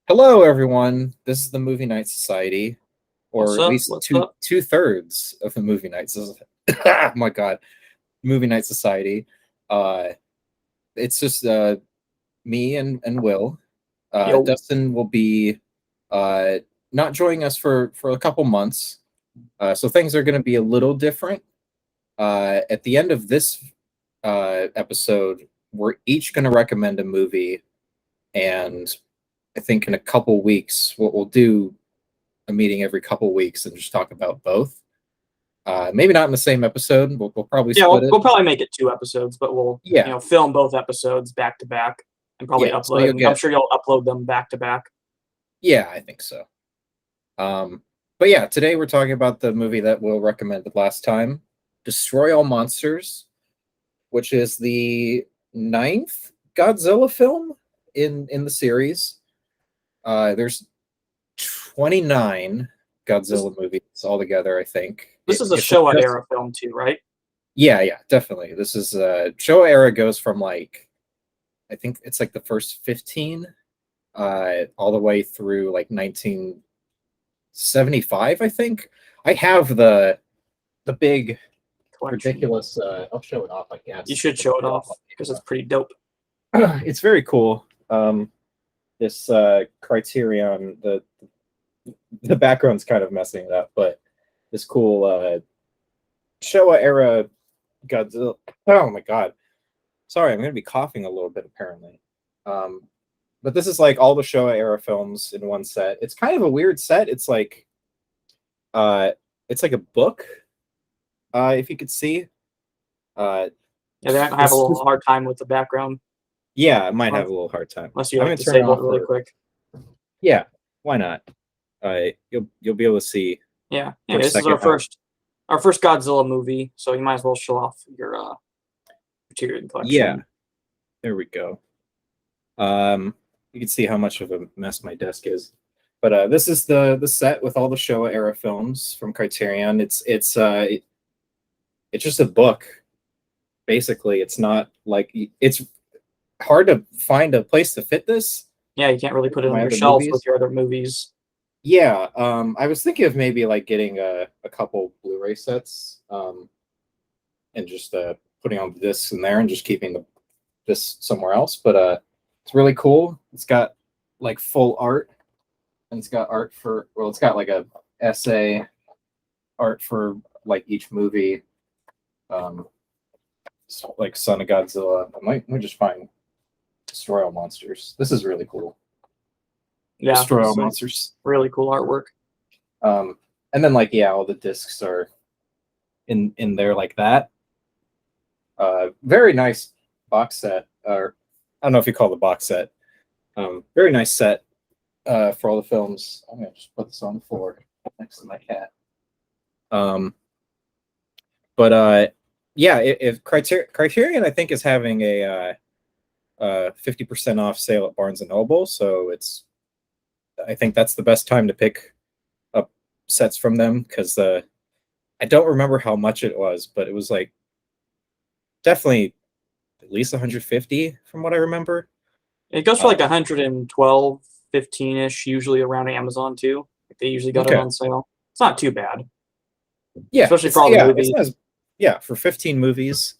Hello, everyone. This is the Movie Night Society, What's or at up? least What's up? two-thirds of the Movie Nights. My God, Movie Night Society. Uh, it's just me and Will. Yo, Dustin will be uh, not joining us for a couple months, so things are going to be a little different. At the end of this episode, we're each going to recommend a movie, and I think in a couple weeks, what we'll do a meeting every couple weeks and just talk about both. Maybe not in the same episode. We'll probably yeah, split we'll, it. we'll probably make it two episodes, but we'll Yeah, film both episodes back to back and probably yeah. So upload. you'll And I'm get. sure you'll upload them back to back. Yeah, I think so. Um, but yeah, today we're talking about the movie that Will recommended last time, "Destroy All Monsters," which is the ninth Godzilla film in the series. There's 29 This Godzilla movies altogether, I think. this is a If we're Showa just era film too, right? Yeah, definitely. This is Showa era goes from like I think it's like the first 15 all the way through like 1975, I think. I have the big Collection. ridiculous I'll show it off, I You guess. should show it off because it's pretty dope. It's very cool. This Criterion the background's kind of messing it up, but this cool Showa era Godzilla. Oh my god. Sorry, I'm going to be coughing a little bit apparently. Um, but this is like all the Showa era films in one set. It's kind of a weird set. Uh, it's like a book. If you could see. Uh, Yeah, they're gonna have a little hard time with the background yeah, I might have a little hard time. unless you I'm like gonna turn it disable it off really for. quick. Yeah, why not? You'll be able to see Yeah, for a this is second. our first Godzilla movie, so you might as well show off your Criterion collection. Yeah, there we go. You can see how much of a mess my desk is. But this is the set with all the Showa era films from Criterion. It's just a book. Basically, it's not like it's hard to find a place to fit this. Yeah, you can't really put it on My your other shelf movies. with your other movies. Yeah, I was thinking of maybe like getting a couple Blu-ray sets, and just putting on the discs in there and just keeping this somewhere else. But it's really cool. It's got like full art, and it's got art for it's got like a essay art for like each movie. Like Son of Godzilla. I might just find Destroy All Monsters. This is really cool. Yeah, Destroy All it's like Monsters. really cool artwork. And then like yeah, all the discs are in there like that. Very nice box set, or I don't know if you call it a box set. Very nice set for all the films. I'm gonna just put this on the floor next to my cat. But yeah, if Criterion I think is having a 50% off sale at Barnes and Noble, so I think that's the best time to pick up sets from them because I don't remember how much it was, but it was like definitely at least 150 from what I remember. It goes for like 112, 15-ish, usually around Amazon too. Like they usually got it on sale. It's not too bad. Yeah, especially for all the movies. For 15 movies.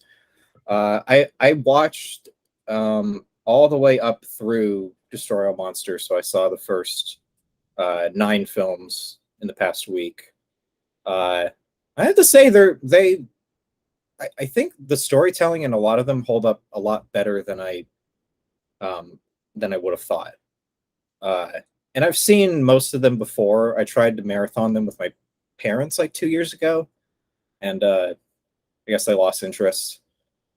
I watched all the way up through Destroy All Monsters, so I saw the first 9 films in the past week. I have to say I think the storytelling in a lot of them hold up a lot better than I would have thought. And I've seen most of them before. I tried to marathon them with my parents like 2 years ago, and I guess I lost interest.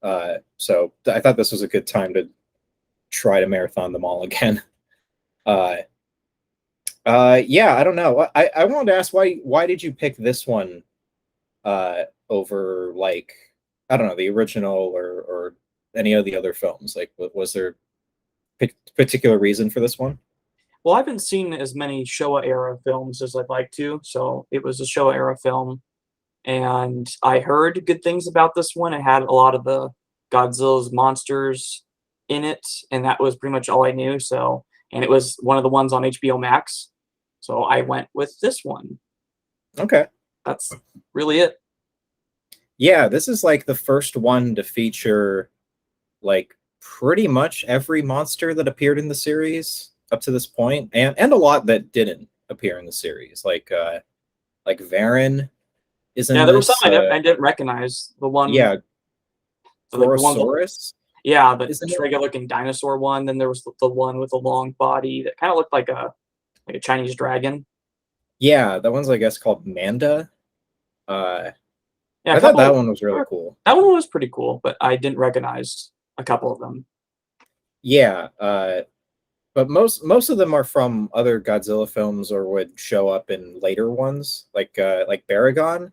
So I thought this was a good time to try to marathon them all again. Yeah, I don't know. I wanted to ask why did you pick this one over like I don't know the original or any of the other films? Like, was there a particular reason for this one? Well, I haven't seen as many Showa era films as I'd like to, so it was a Showa era film, and I heard good things about this one. It had a lot of the Godzilla's monsters in it, and that was pretty much all I knew. So and it was one of the ones on HBO Max. So I went with this one. Okay. That's really it. Yeah, this is like the first one to feature like pretty much every monster that appeared in the series up to this point, and a lot that didn't appear in the series. Like Varen is Yeah, in there was some this. I didn't recognize. The one, Yeah, like the one, Gorosaurus yeah, the is in just it. regular looking dinosaur one. Then there was the one with the long body that kind of looked like a Chinese dragon. Yeah, that one's I guess called Manda. Uh, Yeah, a I thought that couple. one was really cool. That one was pretty cool, but I didn't recognize a couple of them. Yeah, but most of them are from other Godzilla films or would show up in later ones. Like Baragon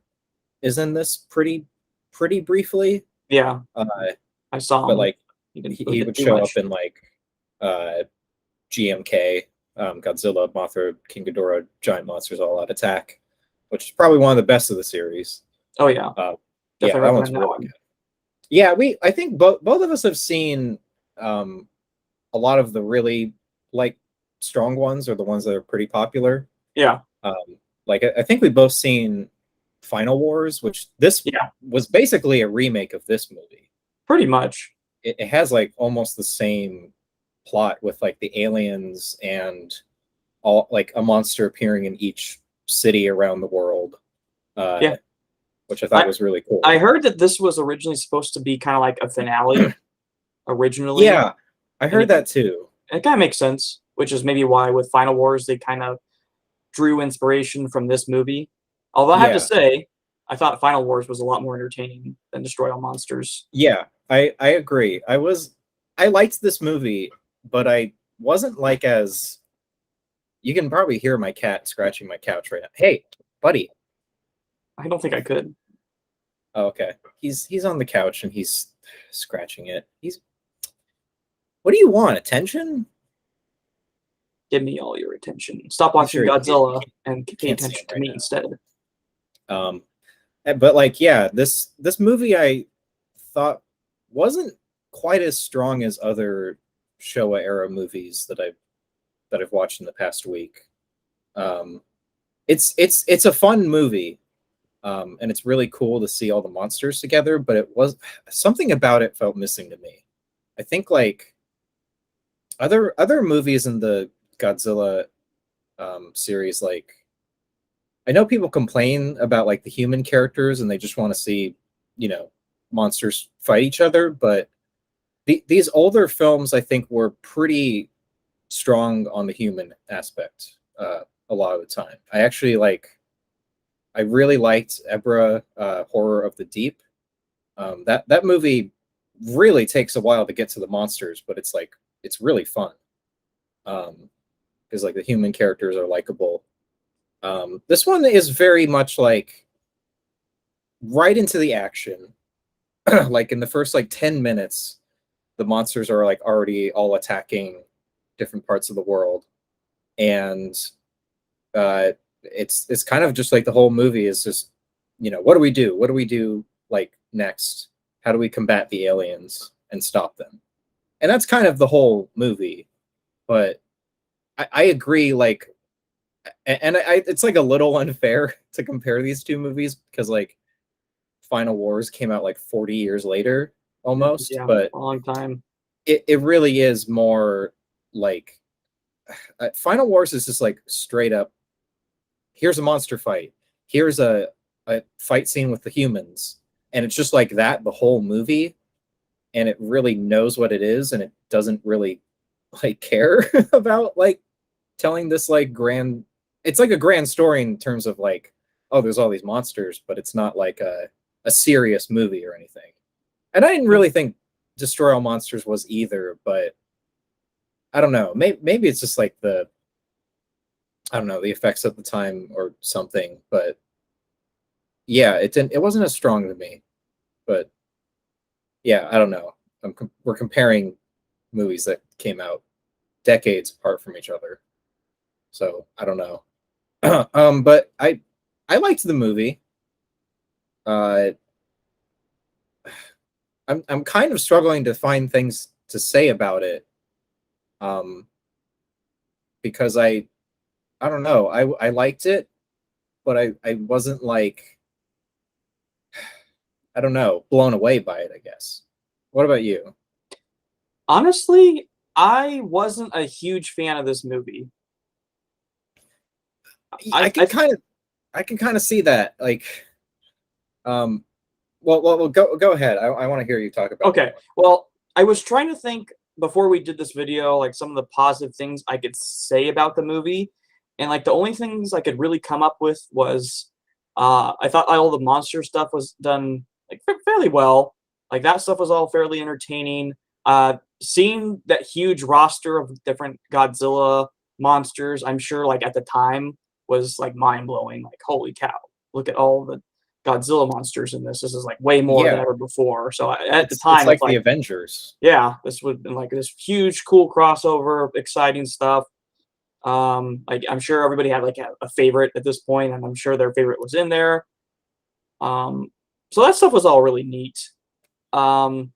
is in this pretty briefly. Yeah, Uh, I saw but him. like He didn't he, really he get would too show up much. in like uh, GMK, Godzilla, Mothra, King Ghidorah, Giant Monsters All Out Attack, which is probably one of the best of the series. Oh yeah, Uh, yeah, definitely that one's recommend that really one. good. Yeah, I think both of us have seen um, a lot of the really like strong ones or the ones that are pretty popular. Yeah, Like I think we've both seen Final Wars, which this yeah, was basically a remake of this movie. pretty much. It has like almost the same plot with like the aliens and all like a monster appearing in each city around the world, Yeah, which I thought I was really cool. I heard that this was originally supposed to be kind of like a finale originally, Yeah, I and heard that too. it kind of makes sense, which is maybe why with Final Wars they kind of drew inspiration from this movie. Although I have to Yeah, say, I thought Final Wars was a lot more entertaining than Destroy All Monsters. yeah, I agree. I liked this movie, but I wasn't like as you can probably hear my cat scratching my couch right now. Hey, buddy. I don't think I could. Oh, okay. He's on the couch and he's scratching it. He's What do you want? Attention? Give me all your attention. Stop I'm watching sure Godzilla and you pay can't see attention him to right me now. instead. But like yeah, this movie I thought wasn't quite as strong as other Showa era movies that I've watched in the past week. Um, it's a fun movie, and it's really cool to see all the monsters together. But it was something about it felt missing to me. I think like other movies in the Godzilla series, like I know people complain about like the human characters and they just want to see, you know, monsters fight each other. But these older films, I think, were pretty strong on the human aspect a lot of the time. I really liked Ebra Horror of the Deep. That movie really takes a while to get to the monsters, but it's really fun because like the human characters are likable. This one is very much like right into the action. Like in the first like 10 minutes, the monsters are like already all attacking different parts of the world. And it's kind of just like the whole movie is just, you know, what do we do? What do we do like next? How do we combat the aliens and stop them? And that's kind of the whole movie. But I agree, like and it's like a little unfair to compare these two movies because like Final Wars came out like 40 years later almost, Yeah, but a long time. it really is more like Final Wars is just like straight up here's a monster fight, here's a fight scene with the humans, and it's just like that the whole movie, and it really knows what it is, and it doesn't really like care about like telling this like grand it's like a grand story in terms of like oh there's all these monsters, but it's not like a serious movie or anything. And I didn't Yeah. really think Destroy All Monsters was either, but I don't know. Maybe it's just like the I don't know the effects at the time or something. But yeah, it wasn't as strong to me. But yeah, I don't know. We're comparing movies that came out decades apart from each other, so I don't know. But I liked the movie. Uh, I'm kind of struggling to find things to say about it. Um, because I don't know, I liked it, but I wasn't like, I don't know, blown away by it, I guess. What about you? Honestly, I wasn't a huge fan of this movie. I I, can I kind of I can kind of see that. Like, um, well, go ahead. I want to hear you talk about it Okay. more. Well, I was trying to think before we did this video, like some of the positive things I could say about the movie, and like the only things I could really come up with was, I thought all the monster stuff was done like fairly well. Like that stuff was all fairly entertaining. Seeing that huge roster of different Godzilla monsters, I'm sure like at the time was like mind blowing. Like holy cow, look at all the Godzilla monsters in this. This is like way more than Yeah, ever before. So at the it's time, it's like the like, Avengers. yeah, this would have been like this huge, cool crossover, exciting stuff. Like I'm sure everybody had like a favorite at this point, and I'm sure their favorite was in there. Um, so that stuff was all really neat. And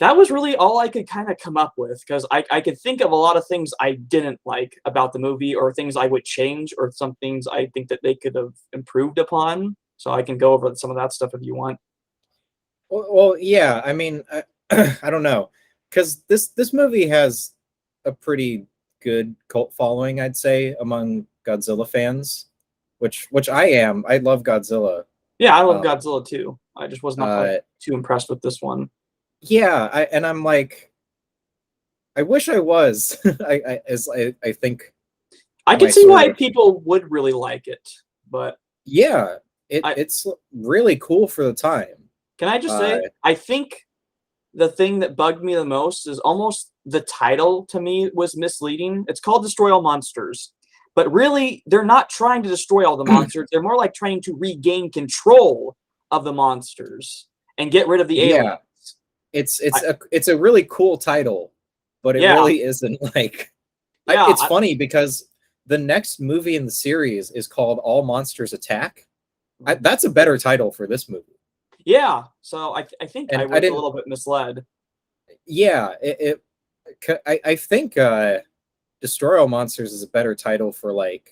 that was really all I could kind of come up with because I could think of a lot of things I didn't like about the movie or things I would change or some things I think that they could have improved upon. So I can go over some of that stuff if you want. Well, yeah. I mean, I don't know, because this movie has a pretty good cult following, I'd say, among Godzilla fans, which I am. I love Godzilla. Yeah, I love Um, Godzilla too. I just was not like uh, too impressed with this one. yeah, and I'm like, I wish I was. I think I can my see sort why of, people would really like it, but yeah. I It's really cool for the time. can I just Uh, say I think the thing that bugged me the most is almost the title to me was misleading. It's called Destroy All Monsters. But really, they're not trying to destroy all the monsters. They're more like trying to regain control of the monsters and get rid of the aliens. yeah, it's I, it's a really cool title, but it yeah, really isn't like. yeah, It's funny because the next movie in the series is called All Monsters Attack. That's a better title for this movie. yeah. So I think I And I was a didn't. little bit misled. Yeah, I think Destroy All Monsters is a better title for like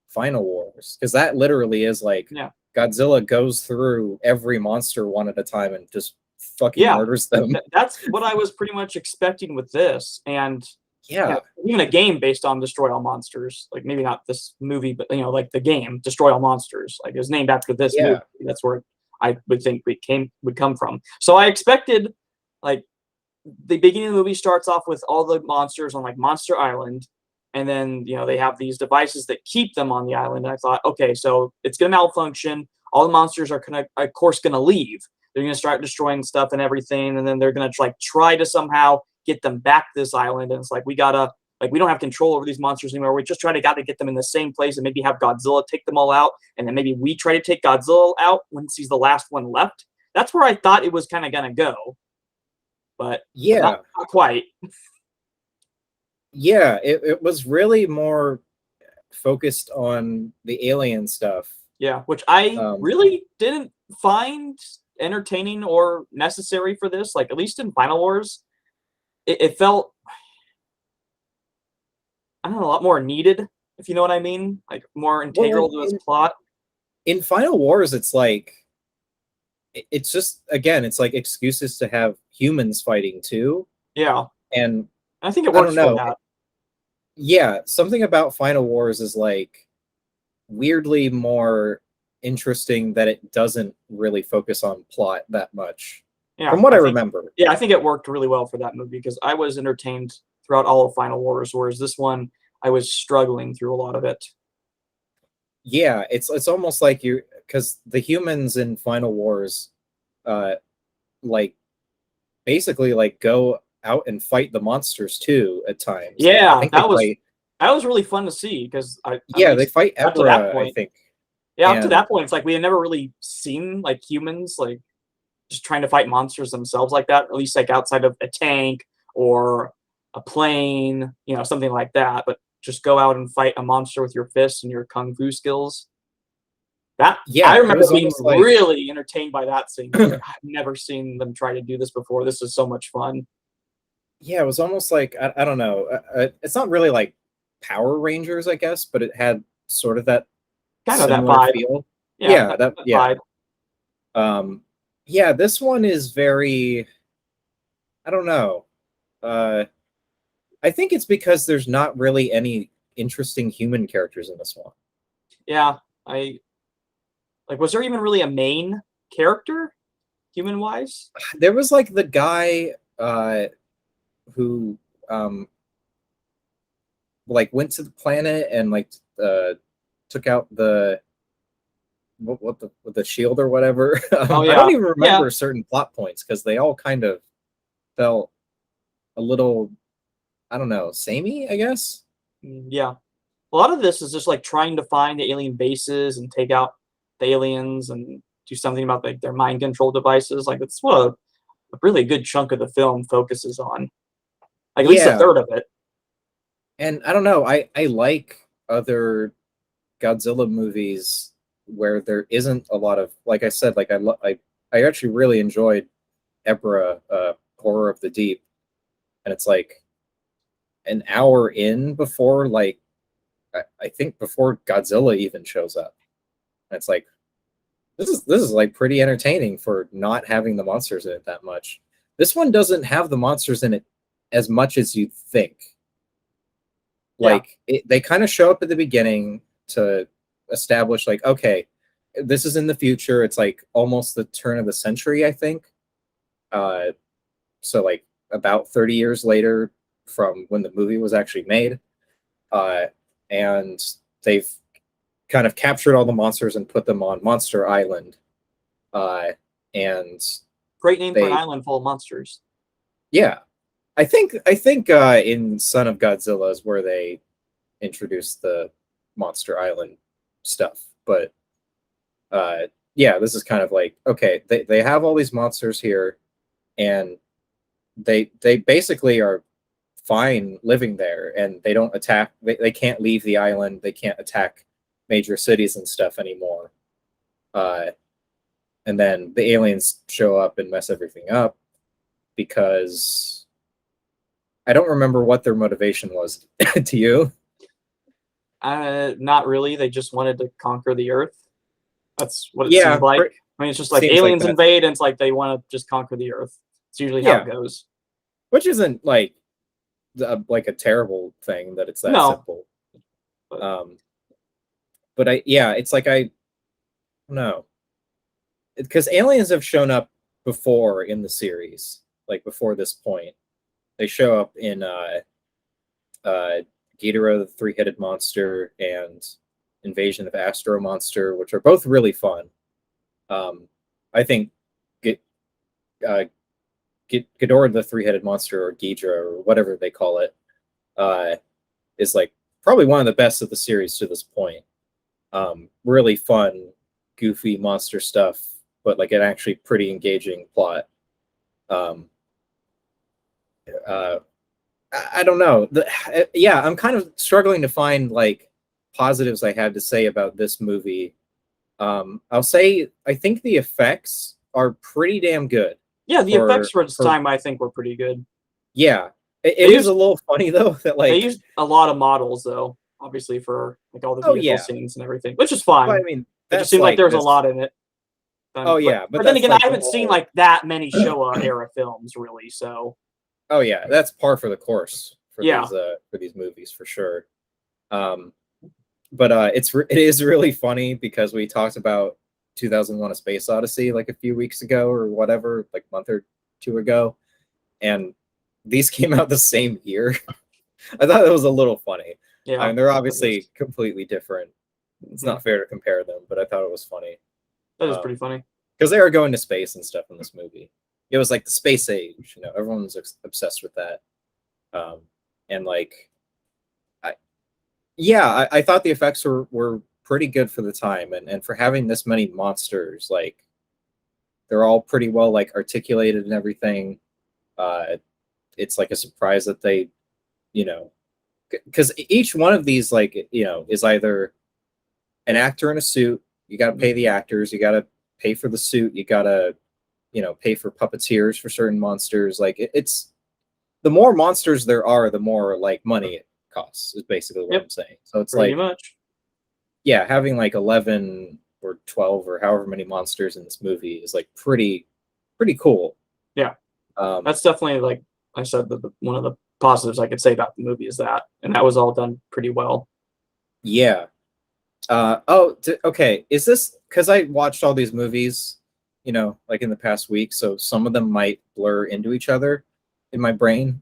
Final Wars, because that literally is like Yeah, Godzilla goes through every monster one at a time and just fucking yeah. murders them. That's what I was pretty much expecting with this, and Yeah, even a game based on Destroy All Monsters. Like maybe not this movie, but like the game Destroy All Monsters. Like it was named after this movie. yeah, That's where I would think would come from. So I expected like the beginning of the movie starts off with all the monsters on like Monster Island, and then they have these devices that keep them on the island. And I thought, okay, so it's gonna malfunction. All the monsters are gonna, of course, gonna leave. They're gonna start destroying stuff and everything, and then they're gonna like try to somehow get them back to this island. And it's like we don't have control over these monsters anymore. We just got to get them in the same place and maybe have Godzilla take them all out, and then maybe we try to take Godzilla out once he's the last one left. That's where I thought it was kind of gonna go, but yeah, not quite. yeah. It was really more focused on the alien stuff. Yeah, which I Um, really didn't find entertaining or necessary for this. Like at least in Final Wars, it felt I don't know a lot more needed, if you know what I mean. Like more well, integral to its plot. in Final Wars, it's like it's just, again, it's like excuses to have humans fighting too. Yeah, And I think it I don't works for know. that. Yeah, something about Final Wars is like weirdly more interesting, that it doesn't really focus on plot that much, Yeah, from what I remember. I think it worked really well for that movie because I was entertained throughout all of Final Wars, whereas this one I was struggling through a lot of it. Yeah, it's almost like you, because the humans in Final Wars, uh, like basically like go out and fight the monsters too at times. Like I Yeah, think they fight. that was really fun to see because I at Yeah, they least fight up to that Ebra, I point. think. Yeah, up to And that point, it's like we had never really seen like humans like just trying to fight monsters themselves like that, at least like outside of a tank or a plane, something like that. But just go out and fight a monster with your fists and your kung fu skills. That I yeah, it remember was being almost like, really entertained by that scene. I was like, I've never seen them try to do this before. This is so much fun. yeah, it was almost like I don't know. It's not really like Power Rangers, I guess, but it had sort of that Kind of that similar vibe. feel. Yeah, Yeah, that that yeah. vibe. Um, yeah, this one is very, I don't know. Uh, I think it's because there's not really any interesting human characters in this one. Yeah, I like. Was there even really a main character, human wise? There was like the guy who um like went to the planet and like took out the what the shield or whatever. Oh I don't yeah, even yeah, remember certain plot points because they all kind of felt a little, I don't know, samey, I guess. yeah. A lot of this is just like trying to find the alien bases and take out the aliens and do something about like their mind control devices. Like it's what a really good chunk of the film focuses on. Like at least a Yeah, third of it. and I don't know. I like other Godzilla movies where there isn't a lot of, like I said, like I actually really enjoyed Ebra, Horror of the Deep, and it's like an hour in before like I think before Godzilla even shows up. And it's like this is like pretty entertaining for not having the monsters in it that much. This one doesn't have the monsters in it as much as you'd think. Yeah, Like they kind of show up at the beginning to establish like, okay, this is in the future. It's like almost the turn of the century, I think. Uh, so like about 30 years later from when the movie was actually made. Uh, and they've kind of captured all the monsters and put them on Monster Island. Uh, and great name for an they, island full of monsters. yeah, I think in Son of Godzilla is where they introduced the Monster Island stuff. But uh, yeah, this is kind of like, okay, they have all these monsters here, and they basically are fine living there, and they don't attack. They can't leave the island. They can't attack major cities and stuff anymore. Uh, and then the aliens show up and mess everything up because I don't remember what their motivation was. To you? Not really. They just wanted to conquer the Earth. That's what it seemed Yeah, like. I mean, it's just like seems like aliens that. invade, and it's like they want to just conquer the Earth. It's usually how it Yeah, goes. which isn't like a terrible thing that it's that No, simple. but Um, but yeah, it's like I don't know, because aliens have shown up before in the series, like before this point. They show up in uh, Ghidorah, the three-headed monster, and Invasion of Astro Monster, which are both really fun. Um, I think G- uh, Ghidorah, the three-headed monster, or Ghidra, or whatever they call it, uh, is like probably one of the best of the series to this point. Really fun, goofy monster stuff, but like an actually pretty engaging plot. Um, uh, I don't know. Yeah, I'm kind of struggling to find like positives I had to say about this movie. I'll say I think the effects are pretty damn good yeah, the effects for its for time I think were pretty good. yeah. It They is a used little funny though that they like, used a lot of models though, obviously for like all the oh vehicle yeah, scenes and everything, which is well, I fine. mean It just that's seemed like like there was a this. lot in it. Oh But yeah, but but then that's again, I like the haven't seen whole. like that many Showa era films really. So Oh yeah, that's par for the course yeah, for these movies for sure. Um, but it is really funny because we talked about 2001: A Space Odyssey like a few weeks ago or whatever, like a month or two ago, and these came out the same year. I thought that was a little funny. I yeah, mean, they're that is obviously completely different. It's mhm, not fair to compare them, but I thought it was funny that is pretty funny. because they are going to space and stuff in this movie. It was like the space age, everyone was obsessed with that. Um, and like, I, yeah, I thought the effects were pretty good for the time, and for having this many monsters, like they're all pretty well like articulated and everything. Uh, it's like a surprise that they, you know, because each one of these like is either an actor in a suit. You got to pay the actors. You got to pay for the suit. You got to pay for puppeteers for certain monsters. Like it's the more monsters there are, the more like money it costs. Is basically what I'm saying. So it's pretty like much. yeah, having like 11 or 12 or however many monsters in this movie is like pretty cool. Yeah, that's definitely, like I said, one of the positives I could say about the movie is that, and that was all done pretty well. Yeah. Okay. Is this because I watched all these movies, like in the past week, so some of them might blur into each other in my brain.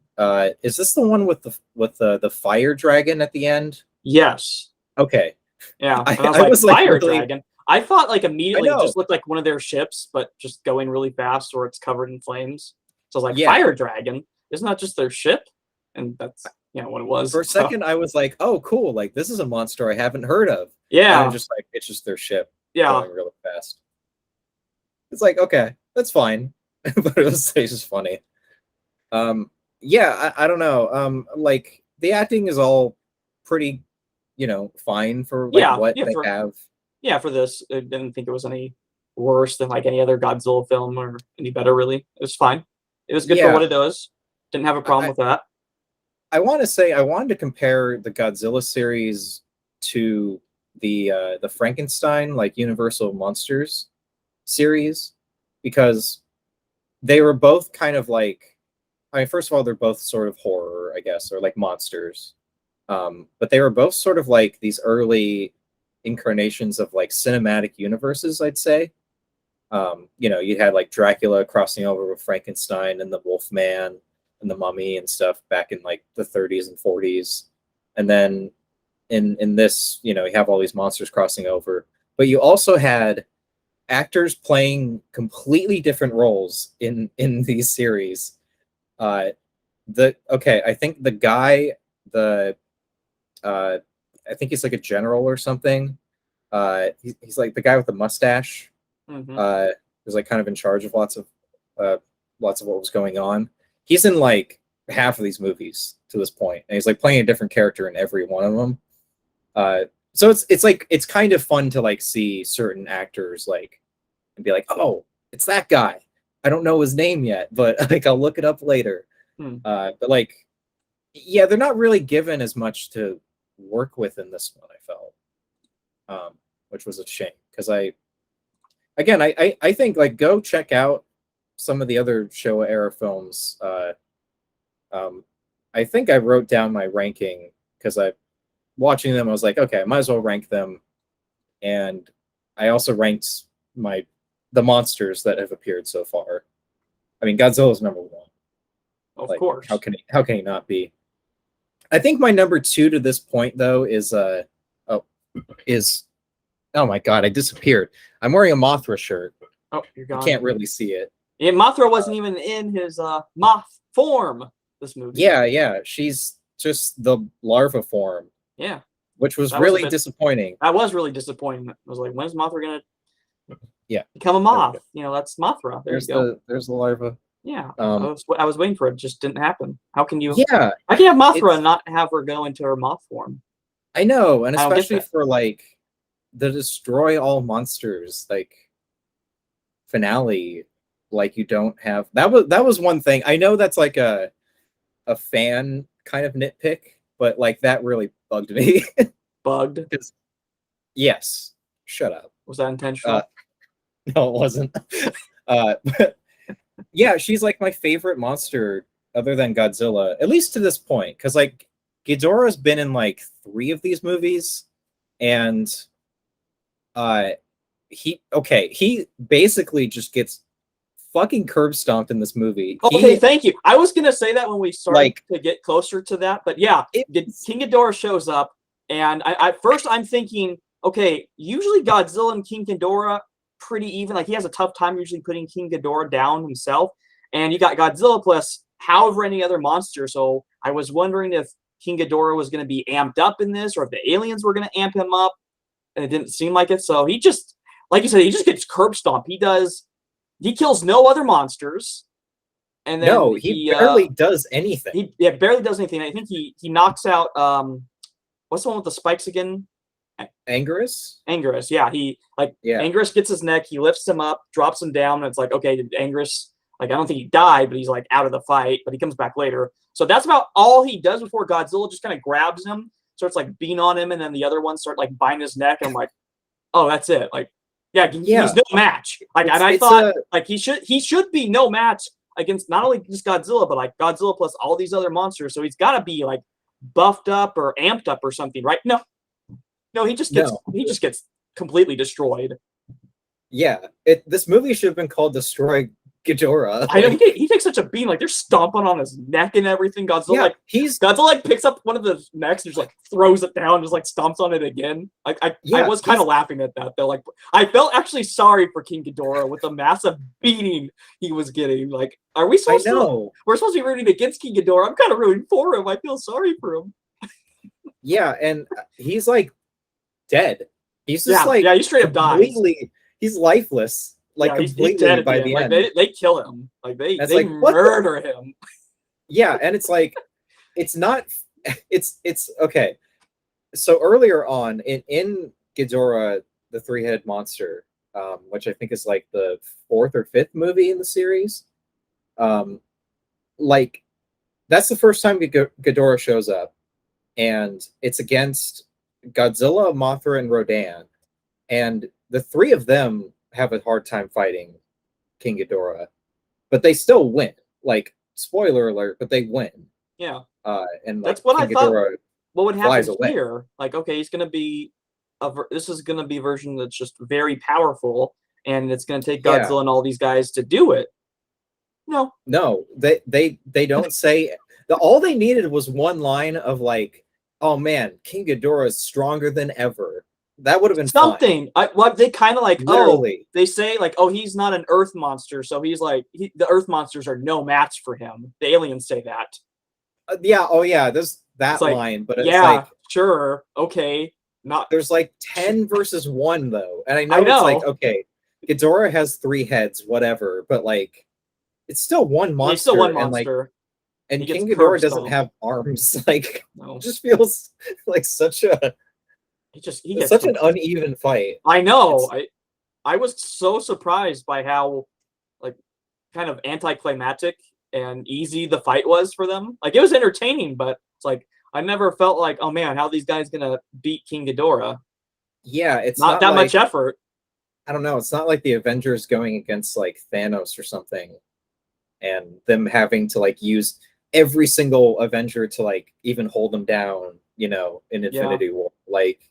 Is this the one with the fire dragon at the end? Yes. Okay. Yeah. And I was like fire really, dragon. I thought like I immediately it know. just looked like one of their ships, but just going really fast or it's covered in flames. So I was like, Yeah. fire dragon? Isn't that just their ship? And that's what it was. For a second, I was like, "Oh, cool! Like this is a monster I haven't heard of." And Yeah. I'm just like, it's just their ship Yeah. going really fast. It's like, okay, that's fine, but it's just funny. Yeah, I don't know. Like the acting is all pretty, fine for like Yeah. what Yeah. they have. Yeah, for this, I didn't think it was any worse than like any other Godzilla film or any better really. It was fine. It was good for Yeah, what it does. Didn't have a problem with that. I want to say I wanted to compare the Godzilla series to the Frankenstein, like Universal Monsters series, because they were both kind of like, I mean, first of all, they're both sort of horror, I guess, or like monsters. But they were both sort of like these early incarnations of like cinematic universes, I'd say. You had like Dracula crossing over with Frankenstein and the Wolfman and the Mummy and stuff back in like the 30s and 40s. And then in this, you have all these monsters crossing over. But you also had actors playing completely different roles in these series. I think the guy, I think he's like a general or something. He's like the guy with the mustache. Mm-hmm. Was like kind of in charge of lots of what was going on. He's in like half of these movies to this point, and he's like playing a different character in every one of them. So it's like it's kind of fun to like see certain actors like and be like, oh, it's that guy. I don't know his name yet, but like I'll look it up later. But like, yeah, they're not really given as much to work with in this one, I felt, which was a shame because I think like go check out some of the other Showa era films. I think I wrote down my ranking because I watching them I was like, okay, I might as well rank them, and I also ranked the monsters that have appeared so far. I mean, Godzilla's number one. Of course. How can he not be? I think my number two to this point though is oh my god, I disappeared. I'm wearing a Mothra shirt. Oh, you're gone. You can't really see it. Yeah, Mothra wasn't even in his moth form this movie. Yeah. She's just the larva form. Yeah. Which was really disappointing. That was really disappointing. I was like, when's Mothra gonna become a moth? That's Mothra. There's the larva. Yeah. I was waiting for it. It just didn't happen. How can you Yeah. I can have Mothra and not have her go into her moth form. I know, and especially for like the destroy all monsters like finale, like you don't have that was one thing. I know that's like a fan kind of nitpick, but like that really bugged me. Bugged? Yes. Shut up. Was that intentional? No, it wasn't. But yeah, she's like my favorite monster other than Godzilla, at least to this point, because like Ghidorah's been in like 3 of these movies, and he basically just gets fucking curb stomped in this movie. Okay, thank you. I was gonna say that when we started to get closer to that, but yeah, King Ghidorah shows up, and at first I'm thinking, okay, usually Godzilla and King Ghidorah pretty even. Like he has a tough time usually putting King Ghidorah down himself, and you got Godzilla plus however any other monster. So I was wondering if King Ghidorah was going to be amped up in this, or if the aliens were going to amp him up, and it didn't seem like it. So he just, like you said, he just gets curb stomped. He kills no other monsters, and then he barely does anything. He barely does anything. I think he knocks out what's the one with the spikes again? Anguirus? Anguirus, yeah. Anguirus gets his neck, he lifts him up, drops him down, and it's like, okay, did Anguirus Like, I don't think he died, but he's like out of the fight, but he comes back later. So that's about all he does before Godzilla just kind of grabs him, starts like beating on him, and then the other ones start like biting his neck. And I'm like, oh, that's it. Like, yeah, Yeah, he's no match. Like, and I it's thought a like he should be no match against not only just Godzilla, but like Godzilla plus all these other monsters. So he's got to be like buffed up or amped up or something, right? No, no, no. he just gets completely destroyed. Yeah, this movie should have been called Destroy Ghidorah. I know Like, he takes such a beating, like they're stomping on his neck and everything. yeah, he's Godzilla like picks up one of the necks and just like throws it down, just like stomps on it again. I yeah, was kind of laughing at that though. Like I felt actually sorry for King Ghidorah with the massive beating he was getting. Like, are we I supposed to? know. We're supposed to be rooting against King Ghidorah. I'm kind of rooting for him. I feel sorry for him. Yeah, and he's like dead. He's just Yeah, like yeah, he straight up dies. completely. He's lifeless, like Yeah, he's completely dead at by the end. the Like end. they kill him. Like And it's they like what the murder him. yeah, and it's like it's not. It's okay. So earlier on in Ghidorah, the three-headed monster, which I think is like the fourth or fifth movie in the series, um, like that's the first time Ghidorah shows up, and it's against Godzilla, Mothra, and Rodan, and the three of them have a hard time fighting King Ghidorah, but they still win. Like, spoiler alert, but they win. Yeah, And like that's what I King thought. Ghidorah What would flies happen away. here? Like, okay, he's gonna be this is gonna be a version that's just very powerful, and it's gonna take Yeah, Godzilla and all these guys to do it. No, no, they don't say all they needed was one line of like, "Oh man, King Ghidorah is stronger than ever." That would have been fine. something. They kind of like, oh, Literally, they say like, oh, he's not an Earth monster, so he's like, the Earth monsters are no match for him. The aliens say that. yeah, oh yeah, there's It's that like, line, but it's yeah, like sure, okay, not. there's like 10 versus 1 though. And I I know it's like, know. okay, Ghidorah has 3 heads, whatever, but like it's still one He's still monster one and like monster. He and gets King curb Ghidorah doesn't stomped. have arms. Like it No, just feels like he gets such an uneven fight. I know. It's I was so surprised by how like kind of anticlimactic and easy the fight was for them. Like it was entertaining, but it's like I never felt like, oh man, how are these guys gonna beat King Ghidorah? yeah, it's Not not that much like effort. I don't know, it's not like the Avengers going against like Thanos or something and them having to like use every single Avenger to like even hold them down, in Yeah. Infinity War. Like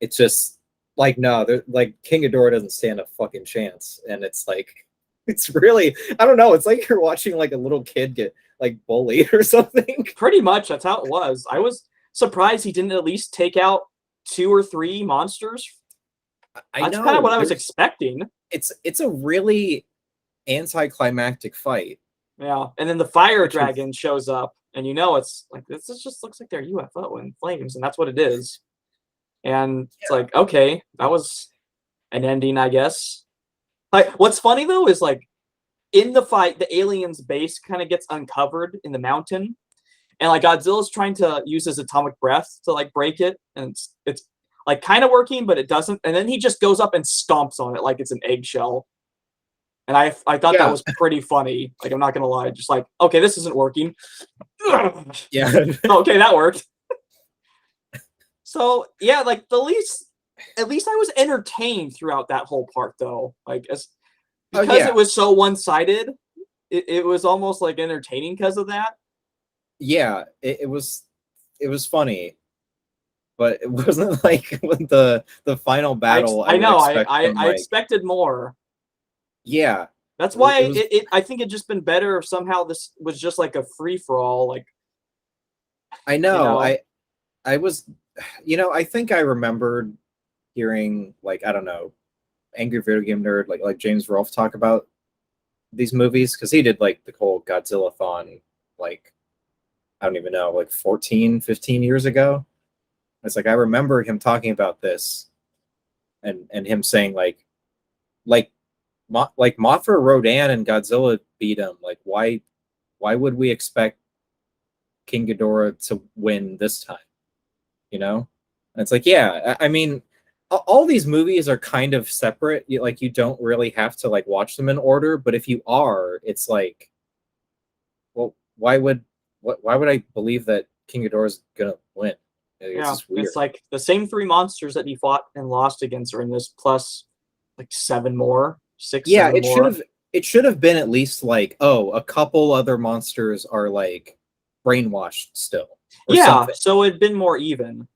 it's just like no, they're like King Ghidorah doesn't stand a fucking chance. And it's like it's really I don't know, it's like you're watching like a little kid get like bullied or something. Pretty much that's how it was. I was surprised he didn't at least take out 2 or 3 monsters. I That's kind of know what I was there's expecting. it's a really anticlimactic fight, Yeah. And then the fire which is dragon shows up, and it's like this just looks like their UFO in flames, and that's what it is. And it's yeah. like, okay, that was an ending, I guess. Like, what's funny though is like in the fight, the alien's base kind of gets uncovered in the mountain, and like Godzilla's trying to use his atomic breath to like break it, and it's like kind of working, but it doesn't. And then he just goes up and stomps on it like it's an eggshell. And I thought that Yeah. was pretty funny. Like I'm not gonna lie, just like okay, this isn't working. Yeah. Okay, that worked. So yeah, like at least I was entertained throughout that whole part though. Like Oh because it yeah. was so one-sided, it was almost like entertaining because of that. Yeah, it was funny, but it wasn't like with the final battle I I would know expect from I like expected more. yeah, That's it, why it was I think it'd just been better if somehow this was just like a free for all. Like I you know know, I was I think I remembered hearing like I don't know angry video game nerd like James Rolfe talk about these movies because he did like the whole Godzilla-thon like I don't even know like 14-15 years ago. It's like I remember him talking about this and him saying like like Mothra, Rodan, and Godzilla beat him. Like why would we expect King Ghidorah to win this time? And it's like yeah, I mean all these movies are kind of separate. Like you don't really have to like watch them in order, but if you are, it's like, well, why would I believe that King Ghidorah is gonna win? It's Yeah, just weird. it's like the same three monsters that he fought and lost against are in this, plus like seven more, Yeah, seven more. it should have been at least like, oh, a couple other monsters are like brainwashed still or Yeah, something. so it'd been more even.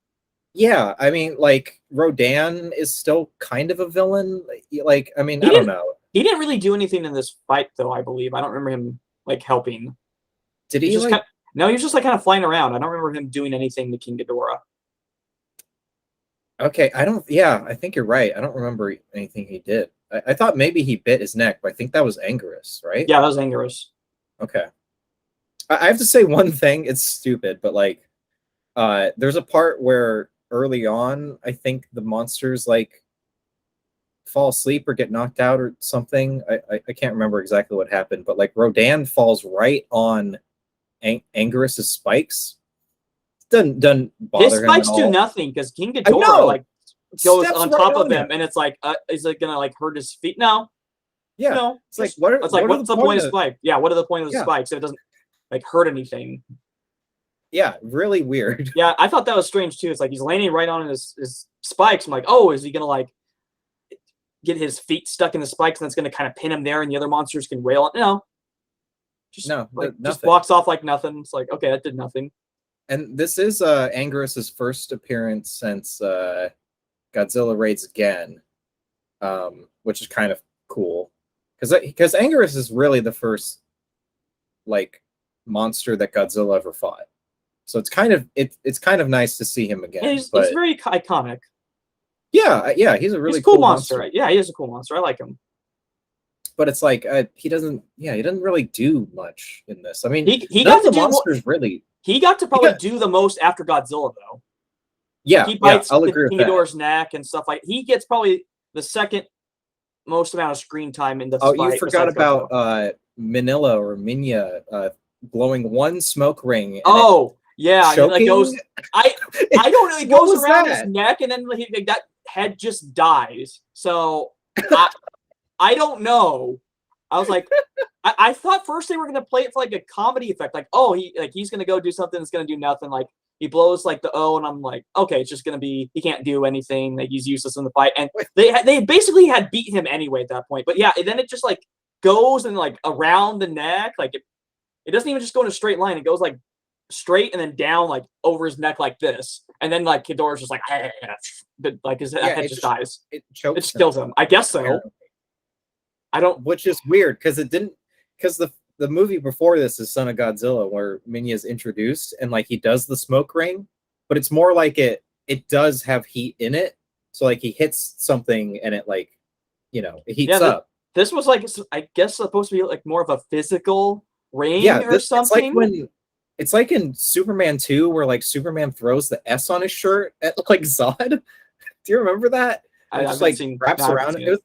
Yeah, I mean, like Rodan is still kind of a villain. Like, I mean, He I don't didn't. know. He didn't really do anything in this fight, though. I believe I don't remember him like helping. Did He's he just like? no, he was just like kind of flying around. I don't remember him doing anything to King Ghidorah. Okay, I don't. Yeah, I think you're right. I don't remember anything he did. I thought maybe he bit his neck, but I think that was Anguirus, right? Yeah, that was Anguirus. Okay. I have to say one thing. It's stupid, but like, there's a part where early on, I think the monsters like fall asleep or get knocked out or something. I can't remember exactly what happened, but like Rodan falls right on Anguirus's spikes. Doesn't His bother him at spikes do all. nothing because King I Ghidorah know. like goes Steps on right top of on him, him. and it's like, is it gonna like hurt his feet? No, Yeah. no. It's like Just, what? it's like, What are what's the the point point of of? spike? Yeah, what are the point of the Yeah. spikes if it doesn't like hurt anything? Yeah. Really weird. Yeah, I thought that was strange too. It's like he's landing right on his spikes. I'm like, oh, is he gonna like get his feet stuck in the spikes and that's gonna kind of pin him there, and the other monsters can rail it? No, just No, like just nothing. walks off like nothing. It's like, okay, that did nothing. And this is Anguirus's first appearance since Godzilla raids again, which is kind of cool because Anguirus is really the first like monster that Godzilla ever fought. So it's kind of nice to see him again. Yeah, he's very iconic. Yeah, he's a really He's a cool cool monster. Yeah, he is a cool monster. I like him. But it's like he doesn't really do much in this. I mean, He none got of to the do monsters really. he got to probably do the most after Godzilla though. Yeah, He bites I'll the agree with King that. Ghidorah's neck and stuff like. He gets probably the second most amount of screen time in the Oh, fight. you forgot about Godzilla. Manila or Minya blowing one smoke ring. And oh yeah, and choking. it goes. I don't know. It What goes was around that? his neck, and then that head just dies. So I don't know. I was like, I thought first they were gonna play it for like a comedy effect, like, oh, he's gonna go do something that's gonna do nothing, like he blows like the O, and I'm like, okay, it's just gonna be he can't do anything, like he's useless in the fight, and they basically had beaten him anyway at that point. But yeah, and then it just like goes and like around the neck, like it doesn't even just go in a straight line, it goes like straight and then down like over his neck like this, and then like Ghidorah's just like, but like his head just dies. It chokes. It just kills him. I guess so. Apparently. I don't. Which is weird because the movie before this is Son of Godzilla, where Minya is introduced and like he does the smoke ring, but it's more like it does have heat in it. So like he hits something and it like, it heats up. This was like, I guess, supposed to be like more of a physical ring or something. It's like in Superman 2 where like Superman throws the S on his shirt at like Zod. Do you remember that? I just like wraps around it.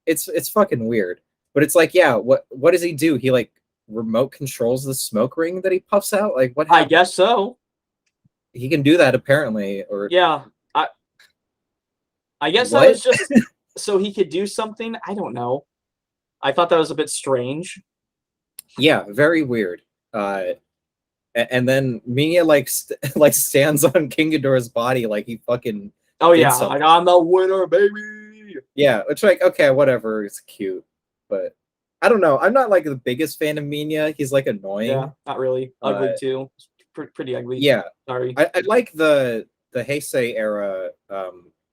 It's fucking weird. But it's like, yeah, what does he do? He like remote controls the smoke ring that he puffs out? Like what happens? I guess so. He can do that apparently, or yeah. I guess that was just so he could do something. I don't know. I thought that was a bit strange. Yeah, very weird. And then Mia like stands on King Ghidorah's body like he fucking. Oh yeah, like I'm the winner, baby. Yeah, it's like okay, whatever. It's cute, but I don't know. I'm not like the biggest fan of Minya. He's like annoying. Yeah, not really. Ugly too. Pretty ugly. Yeah. Sorry. I like the Heisei era.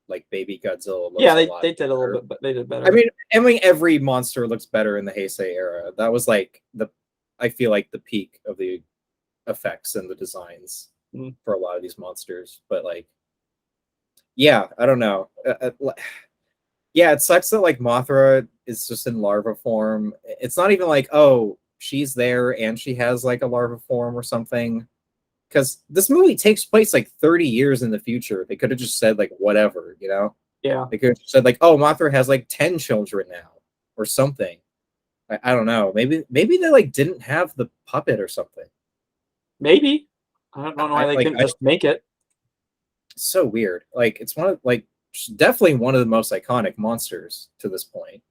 Like baby Godzilla. Yeah, they did a little bit, but they did better. I mean, every monster looks better in the Heisei era. That was like I feel like the peak of the effects and the designs for a lot of these monsters. But like, yeah, I don't know. Yeah, it sucks that like Mothra is just in larva form. It's not even like, oh, she's there and she has like a larva form or something. Because this movie takes place like 30 years in the future. They could have just said like whatever, Yeah. They could have said like, oh, Mothra has like 10 children now or something. I don't know. Maybe they like didn't have the puppet or something. Maybe. I don't know why they couldn't just make it. So weird. Like it's one of like definitely one of the most iconic monsters to this point.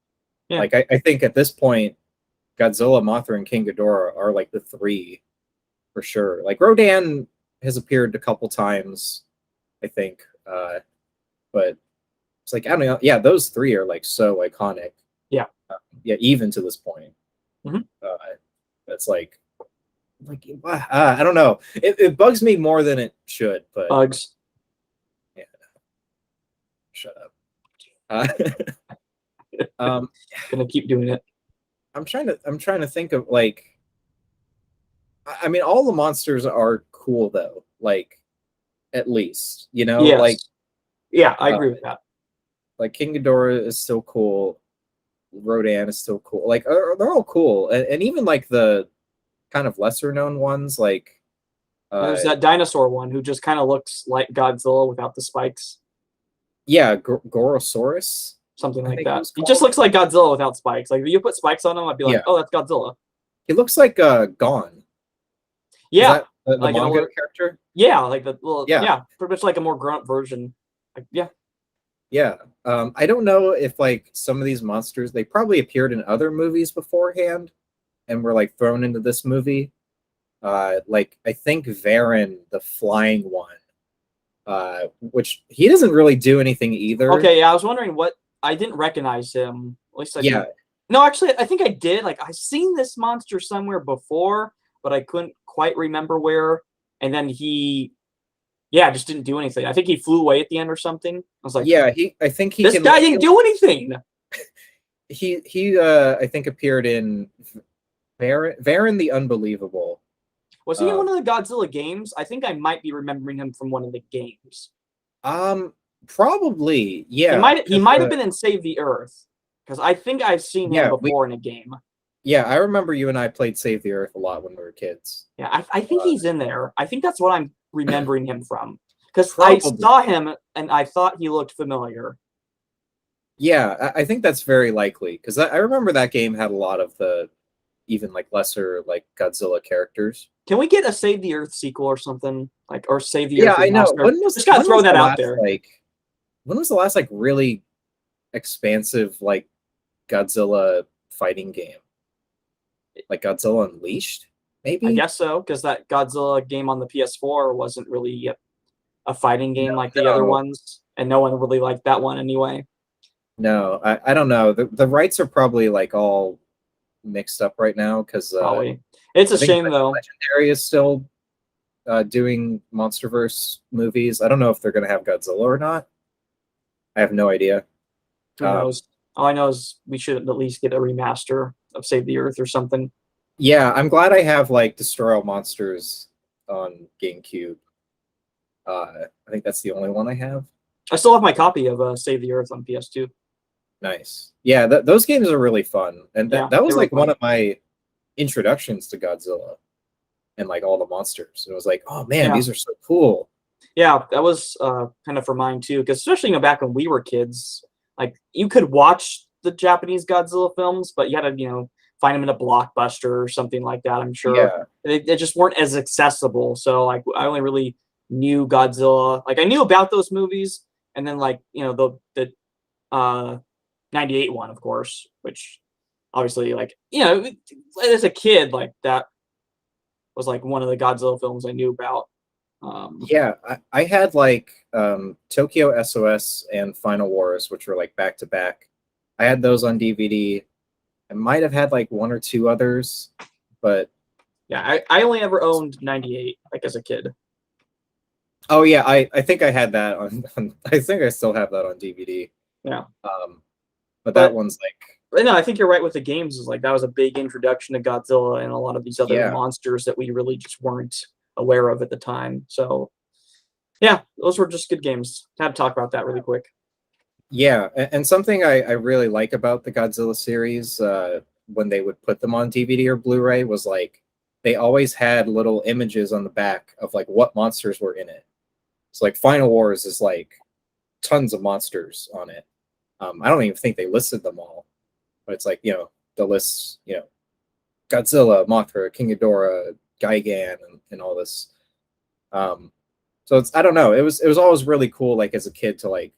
Yeah. Like I think at this point, Godzilla, Mothra, and King Ghidorah are like the three for sure. Like Rodan has appeared a couple times, I think, but it's like I don't know. Yeah, those three are like so iconic. Yeah. Yeah, even to this point, Mhm. it's like I don't know. It bugs me more than it should, but Bugs. yeah, shut up. Um, Gonna keep doing it. I'm trying to think of like. I mean, all the monsters are cool though. Like, at least Yes. like Yeah, I agree with that. like King Ghidorah is still cool. Rodan is still cool. Like, they're all cool, and even like the kind of lesser known ones, like There's that dinosaur one who just kind of looks like Godzilla without the spikes. yeah, Gorosaurus, Something I like think it that. was He just called. looks like Godzilla without spikes. Like if you put spikes on him, I'd be like, Yeah, oh, that's Godzilla. he looks like Gon. Is Yeah, that the like an manga older character? Yeah, like the little Yeah. yeah, pretty much like a more grown up version. Like, yeah. Yeah. I don't know if like some of these monsters, they probably appeared in other movies beforehand and were like thrown into this movie. Like I think Varen, the flying one, which he doesn't really do anything either. Okay, yeah, I was wondering what I didn't recognize him. At least I Yeah. didn't. No, actually, I think I did. Like I've seen this monster somewhere before, but I couldn't quite remember where. And then yeah, just didn't do anything. I think he flew away at the end or something. I was like, Yeah, I think he this can guy didn't do anything. he I think appeared in Varen the Unbelievable. Was he in one of the Godzilla games? I think I might be remembering him from one of the games. Probably, yeah. He might have been in Save the Earth, because I think I've seen him before in a game. Yeah, I remember you and I played Save the Earth a lot when we were kids. Yeah, I think he's in there. I think that's what I'm remembering him from, because I saw him and I thought he looked familiar. Yeah, I think that's very likely, because I remember that game had a lot of the even like lesser like Godzilla characters. Can we get a Save the Earth sequel or something? Like, or Save the Earth? Yeah, I know. Just gotta throw that out there. Like, when was the last like really expansive like Godzilla fighting game? Like Godzilla Unleashed, maybe? I guess so, because that Godzilla game on the PS4 wasn't really a fighting game like the other ones, and no one really liked that one anyway. No, I don't know. The rights are probably like all mixed up right now, because probably it's a shame though. Legendary is still doing MonsterVerse movies. I don't know if they're going to have Godzilla or not. I have no idea. Who knows? All I know is we should at least get a remaster of Save the Earth or something. Yeah, I'm glad I have like Destroy All Monsters on GameCube. I think that's the only one I have. I still have my copy of Save the Earth on PS2. Nice. Yeah, those games are really fun, and that was like fun. one of my introductions to Godzilla and like all the monsters. It was like, oh man, these are so cool. Yeah, that was kind of for mine too, because especially back when we were kids, like you could watch the Japanese Godzilla films, but you had to find them in a Blockbuster or something like that. I'm sure they just weren't as accessible. So like I only really knew Godzilla. Like I knew about those movies, and then like the 98 one, of course, which obviously like as a kid, like that was like one of the Godzilla films I knew about. Yeah, I had like Tokyo SOS and Final Wars, which were like back to back. I had those on DVD. I might have had like one or two others, but yeah, I only ever owned 98 like as a kid. Oh yeah, I think I had that on I think I still have that on DVD. Yeah. But that one's like, no, I think you're right with the games. Is like that was a big introduction to Godzilla and a lot of these other monsters that we really just weren't aware of at the time. So yeah, those were just good games. Had to talk about that really quick. Yeah, and something I really like about the Godzilla series, when they would put them on DVD or Blu-ray, was like they always had little images on the back of like what monsters were in it. So like Final Wars is like tons of monsters on it. I don't even think they listed them all, but it's like the lists, Godzilla, Mothra, King Ghidorah, Gigan, and all this. So it's I don't know. It was always really cool, like as a kid, to like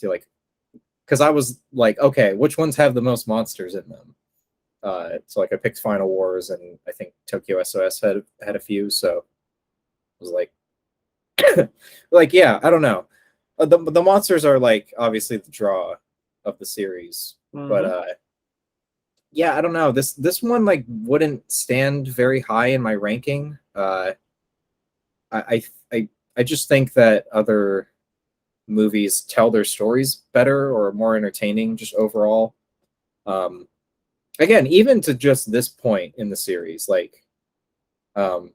to like, because I was like, okay, which ones have the most monsters in them? So like I picked Final Wars, and I think Tokyo SOS had a few. So I was like, like yeah, I don't know. The monsters are like obviously the draw of the series, but yeah, I don't know. This one like wouldn't stand very high in my ranking. I I I just think that other movies tell their stories better or more entertaining just overall. Um, Again, even to just this point in the series, like um,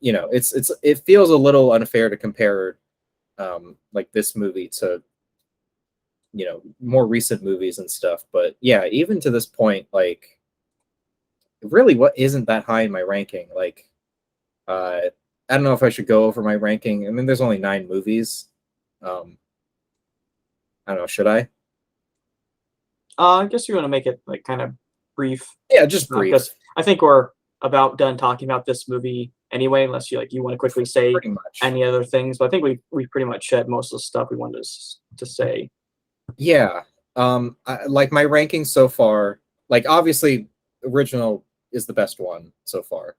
it feels a little unfair to compare like this movie to more recent movies and stuff. But yeah, even to this point, like really what isn't that high in my ranking. Like I don't know if I should go over my ranking. I mean, there's only 9 movies. I don't know, should I? I guess you want to make it like kind of brief, Yeah, just brief. because I think we're about done talking about this movie anyway, unless you want to quickly say Pretty much. any other things. But I think we pretty much said most of the stuff we wanted to say. Yeah. Like my rankings so far, like obviously original is the best one so far.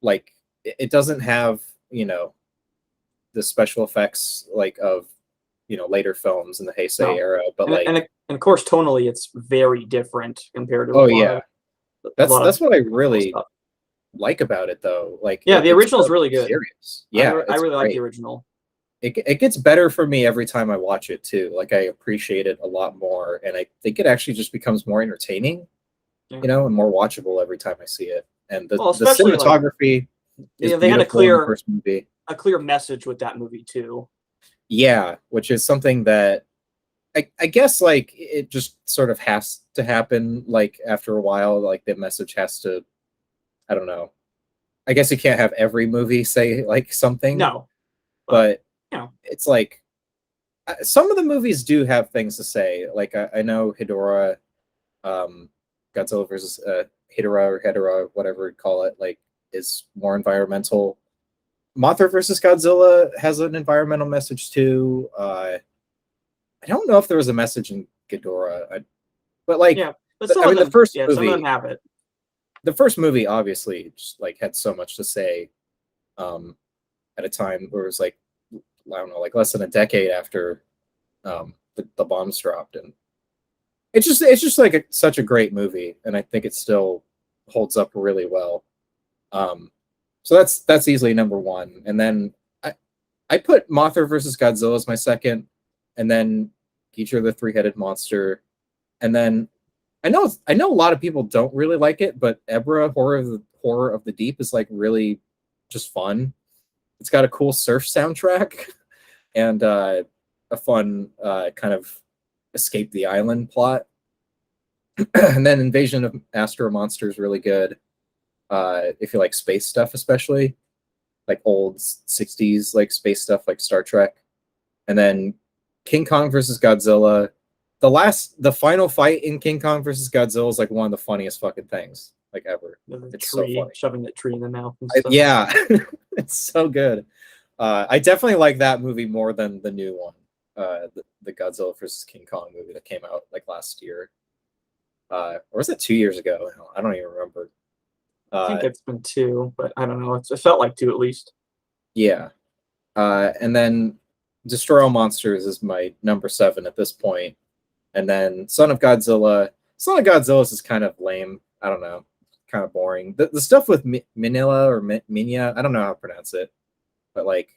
Like it doesn't have, the special effects like of, later films in the Heisei No. era, but And of course, tonally, it's very different compared to oh yeah. That's what I really stuff. like about it though. Like Yeah, the it's original is really really good. serious. Yeah, I it's really like the great. original. It gets better for me every time I watch it too. Like I appreciate it a lot more, and I think it actually just becomes more entertaining, Yeah. and more watchable every time I see it. And the Especially like cinematography is they had beautiful in the first movie. a clear message with that movie too. Yeah, which is something that I guess like it just sort of has to happen. Like after a while, like the message has to. I don't know. I guess you can't have every movie say like something, No, but you know, it's like some of the movies do have things to say. Like I know Hidora, um, Godzilla versus Hidora or Hedora, whatever you call it, like is more environmental. Mothra versus Godzilla has an environmental message too. I don't know if there was a message in Ghidorah, but like, yeah, but I mean, some of them have it. the first movie obviously just like had so much to say. Um, at a time where it was like I don't know, like less than a decade after the bombs dropped, and it's just like such a great movie, and I think it still holds up really well. So that's easily number one, and then I put Mothra versus Godzilla as my second, and then Ghidorah the Three-Headed Monster, and then I know a lot of people don't really like it, but Ebra Horror of the Deep is like really just fun. It's got a cool surf soundtrack and a fun kind of escape the island plot. And then Invasion of Astro Monster is really good. If you like space stuff, especially like old 60s like space stuff like Star Trek. And then King Kong versus Godzilla. The final fight in King Kong versus Godzilla is like one of the funniest fucking things like ever. It's so funny. Shoving that tree in the mouth and stuff. Yeah, it's so good. I definitely like that movie more than the new one, the Godzilla versus King Kong movie that came out like last year, or was it 2 years ago? I don't even remember. I think it's been 2, but I don't know. It felt like 2 at least. Yeah, and then Destroy All Monsters is my number 7 at this point, and then Son of Godzilla. Son of Godzilla is kind of lame. I don't know, kind of boring. The stuff with Minilla or Minya, I don't know how to pronounce it, but like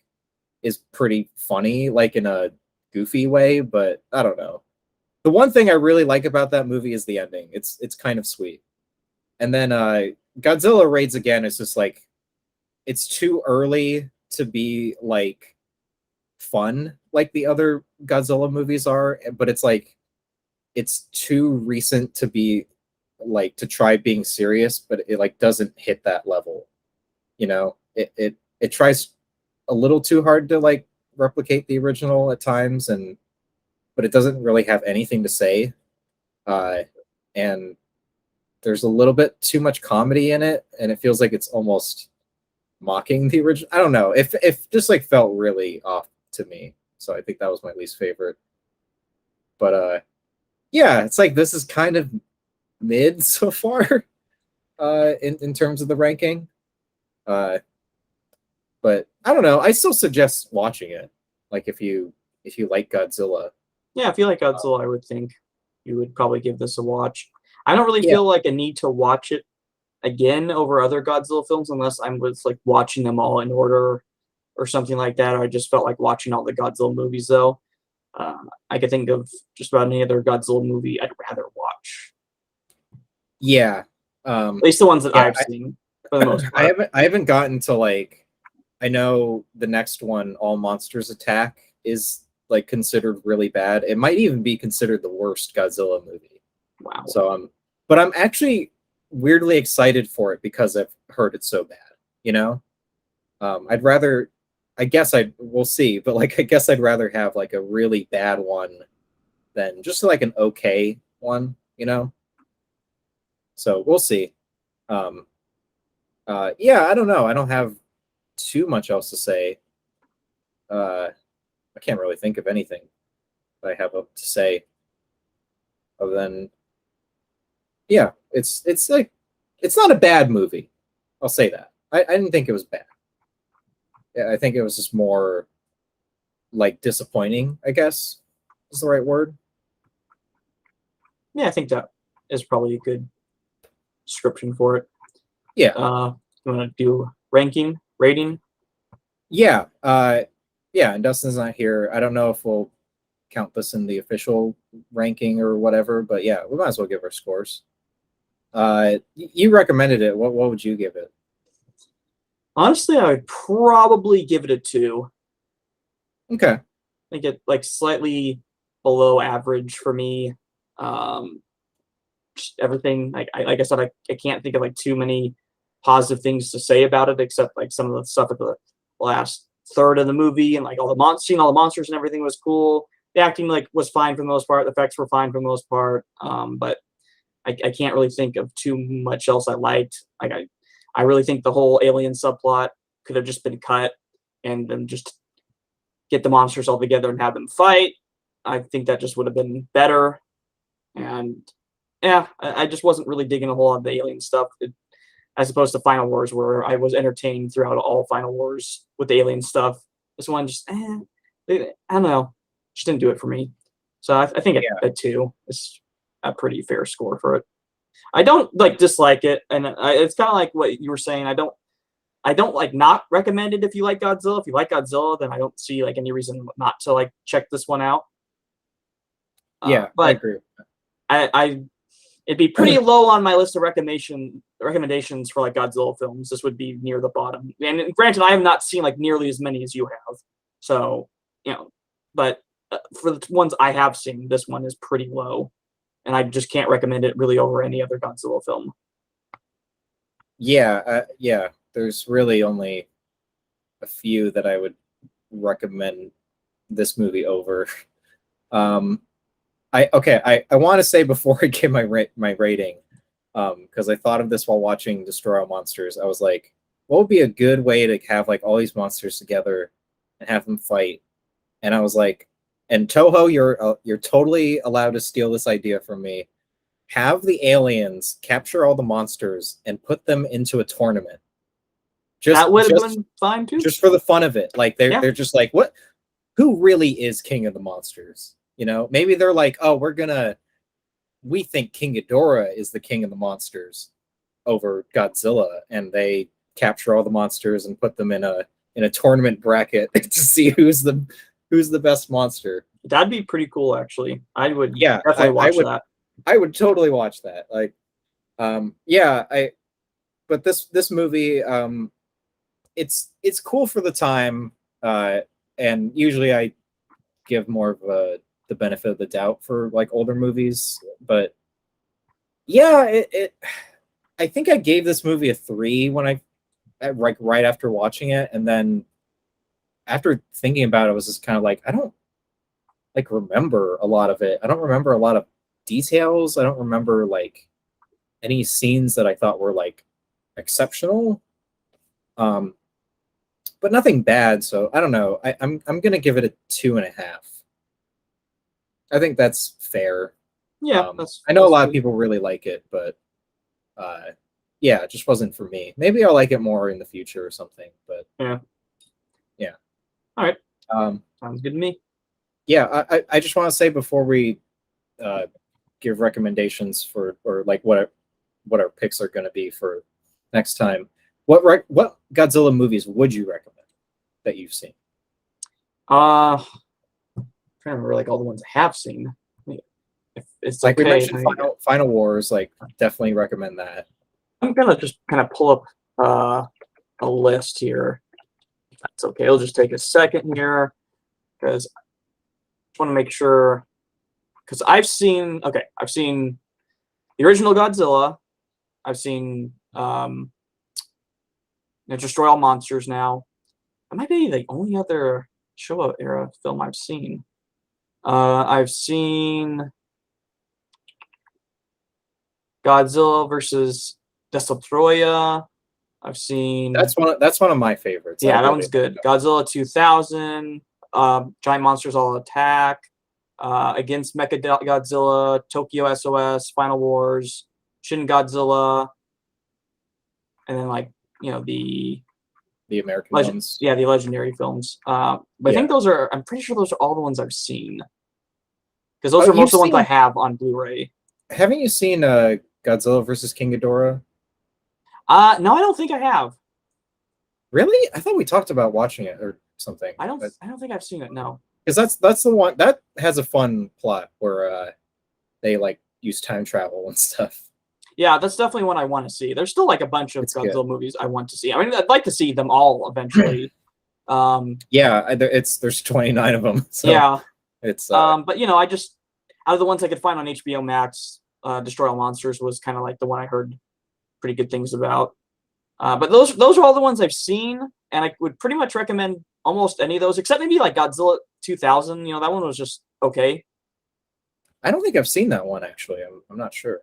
is pretty funny, like in a goofy way, but I don't know. The one thing I really like about that movie is the ending. It's kind of sweet. And then Godzilla Raids Again is just like it's too early to be like fun like the other Godzilla movies are, but it's like it's too recent to be like to try being serious, but it like doesn't hit that level. It tries a little too hard to like replicate the original at times, and but it doesn't really have anything to say. And there's a little bit too much comedy in it, and it feels like it's almost mocking the original. I don't know. If just like felt really off to me. so I think that was my least favorite. But yeah, it's like this is kind of mid so far in terms of the ranking. Uh, but I don't know. I still suggest watching it. Like if you like Godzilla. Yeah, if you like Godzilla, I would think you would probably give this a watch. I don't really Yeah. feel like a need to watch it again over other Godzilla films unless I'm with like watching them all in order or something like that. I just felt like watching all the Godzilla movies though. I could think of just about any other Godzilla movie I'd rather watch. Yeah. At least the ones that Yeah, I've seen for the most part. I haven't gotten to like I know the next one, All Monsters Attack, is like considered really bad. It might even be considered the worst Godzilla movie. Wow. So but I'm actually weirdly excited for it because I've heard it's so bad, you know? I'd rather I guess we'll see, but like I guess I'd rather have like a really bad one than just like an okay one, you know? So we'll see. Um yeah, I don't know. I don't have too much else to say. I can't really think of anything that I have to say other than yeah, it's like it's not a bad movie. I'll say that. I didn't think it was bad. Yeah, I think it was just more like disappointing, I guess is the right word. Yeah, I think that is probably a good description for it. Yeah. You want to do ranking, rating? Yeah. Yeah, and Dustin's not here. I don't know if we'll count this in the official ranking or whatever, but yeah, we might as well give our scores. You recommended it. What would you give it? Honestly, I would probably give it a 2. Okay. I think it like slightly below average for me. Just everything like I said, I can't think of like too many positive things to say about it except like some of the stuff at the last third of the movie and like seeing all the monsters and everything was cool. The acting like was fine for the most part. The effects were fine for the most part. But I can't really think of too much else I liked. Like I really think the whole alien subplot could have just been cut and then just get the monsters all together and have them fight. I think that just would have been better. And yeah, I just wasn't really digging a whole lot of the alien stuff, as opposed to Final Wars, where I was entertained throughout all Final Wars with the alien stuff. This one just, I don't know, just didn't do it for me. So I think Yeah. a 2 is a pretty fair score for it. I don't like dislike it, and it's kind of like what you were saying. I don't like not recommend it if you like Godzilla. If you like Godzilla, then I don't see like any reason not to like check this one out. Yeah, I But agree. I it'd be pretty low on my list of recommendations for like Godzilla films. This would be near the bottom. And granted, I have not seen like nearly as many as you have, so but for the ones I have seen, this one is pretty low, and I just can't recommend it really over any other Godzilla film. Yeah, yeah. There's really only a few that I would recommend this movie over. I want to say before I give my rating, because I thought of this while watching Destroy All Monsters. I was like, what would be a good way to have like all these monsters together and have them fight? And I was like, and Toho, you're totally allowed to steal this idea from me. Have the aliens capture all the monsters and put them into a tournament. That would have been fine too. Just for the fun of it. Like they're just like, what? Who really is king of the monsters? You know, maybe they're like, oh, we think King Ghidorah is the king of the monsters over Godzilla, and they capture all the monsters and put them in a tournament bracket to see who's the best monster. That'd be pretty cool, actually. I would Yeah, definitely watch that. I would totally watch that. Like, yeah, but this movie, it's cool for the time, and usually I give more of the benefit of the doubt for like older movies, but yeah, I think I gave this movie a 3 when I like right after watching it, and then after thinking about it, I was just kind of like, I don't like remember a lot of it. I don't remember a lot of details. I don't remember like any scenes that I thought were like exceptional. but nothing bad. So I don't know. I'm gonna give it a 2.5. I think that's fair. Yeah, I know a that's lot of good. people really like it, but yeah, it just wasn't for me. Maybe I'll like it more in the future or something. But Yeah. yeah. All right. Um, Sounds good to me. yeah, I just want to say before we uh, give recommendations for or like what our picks are going to be for next time. What Godzilla movies would you recommend that you've seen? I'm trying to remember like all the ones I have seen. If it's Like we okay, mentioned, Final Wars. Like definitely recommend that. I'm gonna just kind of pull up a list here. If that's okay. It'll just take a second here because I just want to make sure. Because I've seen the original Godzilla. I've seen Destroy All Monsters now. That might be the only other Showa era film I've seen. I've seen Godzilla versus Destroya. I've seen That's one of my favorites. I yeah, that really one's good. Godzilla 2000, Giant Monsters All Attack, Against Mecha Godzilla, Tokyo SOS, Final Wars, Shin Godzilla, and then like the American ones. the legendary films. But I think I'm pretty sure those are all the ones I've seen because those are most of the ones I have on Blu-ray. Haven't you seen Godzilla versus King Ghidorah? No, I don't think I have. Really? I thought we talked about watching it or something. I don't think I've seen it. No. Because that's the one that has a fun plot where they like use time travel and stuff. Yeah, that's definitely one I want to see. There's still like a bunch of Godzilla good. movies I want to see. I mean, I'd like to see them all eventually. Yeah, there's 29 of them. So yeah, it's but I just out of the ones I could find on HBO Max, Destroy All Monsters was kind of like the one I heard pretty good things about. But those are all the ones I've seen, and I would pretty much recommend almost any of those, except maybe like Godzilla 2000. That one was just okay. I don't think I've seen that one actually. I'm not sure.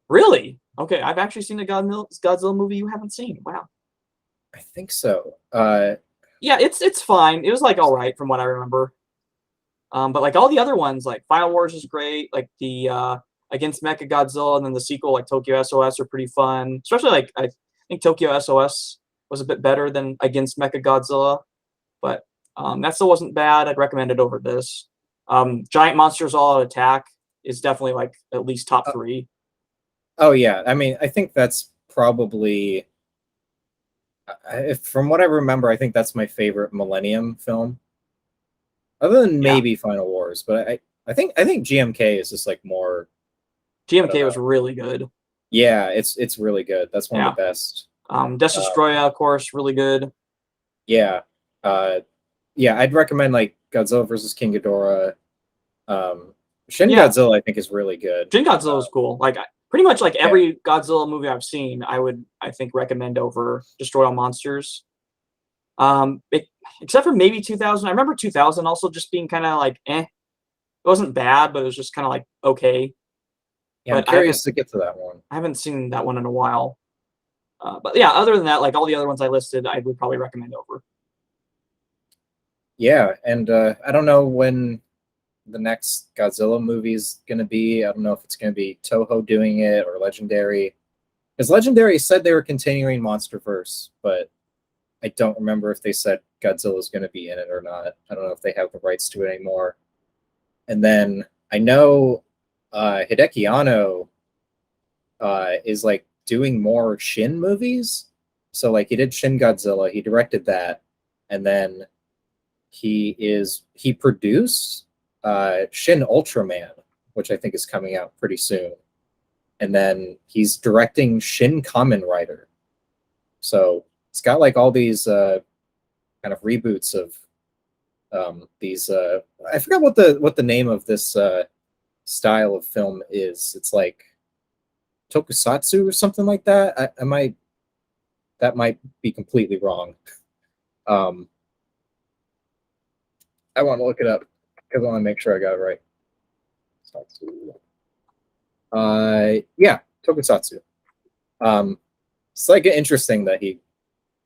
Really? Okay, I've actually seen a Godzilla movie you haven't seen. Wow. I think so. Yeah, it's fine. It was like all right from what I remember. But like all the other ones, like Final Wars is great. Like the Against Mecha Godzilla and then the sequel, like Tokyo SOS, are pretty fun. Especially like I think Tokyo SOS was a bit better than Against Mecha Godzilla, but that still wasn't bad. I'd recommend it over this. Giant Monsters All Out Attack is definitely like at least top 3. Oh yeah, I mean, I think that's probably, from what I remember, I think that's my favorite Millennium film, other than maybe Final Wars. But I think GMK is just like more. GMK was really good. Yeah, it's really good. That's one of the best. Destroya, of course, really good. Yeah, yeah, I'd recommend like Godzilla versus King Ghidorah. Shin Godzilla, I think, is really good. Shin Godzilla is cool. Like pretty much like every Godzilla movie I've seen, I think recommend over Destroy All Monsters. Except for maybe 2000. I remember 2000 also just being kind of like It wasn't bad, but it was just kind of like okay. Yeah, I'm curious to get to that one. I haven't seen that one in a while. But yeah, other than that, like all the other ones I listed, I would probably recommend over. Yeah, and I don't know when the next Godzilla movie is going to be. I don't know if it's going to be Toho doing it or Legendary. Because Legendary said they were continuing MonsterVerse, but I don't remember if they said Godzilla is going to be in it or not. I don't know if they have the rights to it anymore. And then I know Hideki Anno is like doing more Shin movies. So like he did Shin Godzilla, he directed that, and then he produced Shin Ultraman, which I think is coming out pretty soon. And then he's directing Shin Kamen Rider. So it's got like all these kind of reboots of these. I forgot what the name of this style of film is. It's like tokusatsu or something like that. That might be completely wrong. I want to look it up because I want to make sure I got it right. Yeah, tokusatsu. It's like interesting that he